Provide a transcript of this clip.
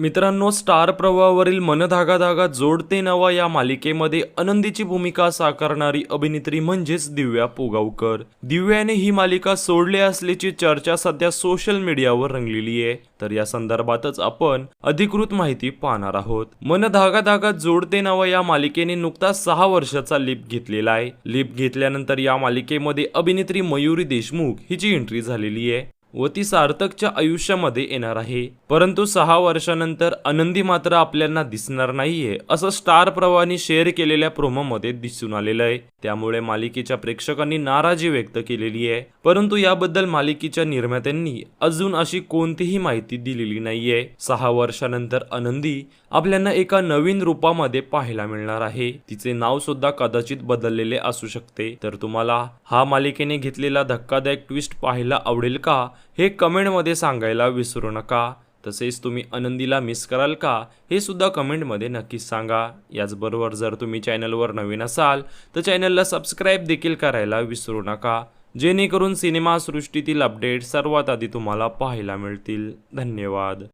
मित्रांनो, स्टार प्रवाहावरील मन धागा धागा जोडते नवा या मालिकेमध्ये आनंदीची भूमिका साकारणारी अभिनेत्री म्हणजेच दिव्या पुगावकर. दिव्याने ही मालिका सोडली असल्याची चर्चा सध्या सोशल मीडियावर रंगलेली आहे. तर या संदर्भातच आपण अधिकृत माहिती पाहणार आहोत. मन धागा धागा जोडते नवा या मालिकेने नुकताच 6 वर्षाचा लीप घेतलेला आहे. लीप घेतल्यानंतर या मालिकेमध्ये अभिनेत्री मयुरी देशमुख हिची एंट्री झालेली आहे व ती सार्थकच्या आयुष्यामध्ये येणार आहे. परंतु 6 वर्षानंतर आनंदी मात्र आपल्याला दिसणार नाहीये असं स्टार प्रवाहाने शेअर केलेल्या प्रोमोमध्ये दिसून आलेलं आहे. त्यामुळे मालिकेच्या प्रेक्षकांनी नाराजी व्यक्त केलेली आहे. परंतु याबद्दल मालिकेच्या निर्मात्यांनी अजून अशी कोणतीही माहिती दिलेली नाहीये. 6 वर्षानंतर आनंदी आपल्याला एका नवीन रूपामध्ये पाहायला मिळणार आहे. तिचे नाव सुद्धा कदाचित बदललेले असू शकते. तर तुम्हाला हा मालिकेने घेतलेला धक्कादायक ट्विस्ट पाहायला आवडेल का, हे कमेंटमध्ये सांगायला विसरू नका. तसेच तुम्ही आनंदीला मिस कराल का, हे सुद्धा कमेंटमध्ये नक्कीच सांगा. याचबरोबर जर तुम्ही चॅनलवर नवीन असाल तर चॅनलला सबस्क्राईब देखील करायला विसरू नका, जेणेकरून सिनेमासृष्टीतील अपडेट सर्वात आधी तुम्हाला पाहायला मिळतील. धन्यवाद.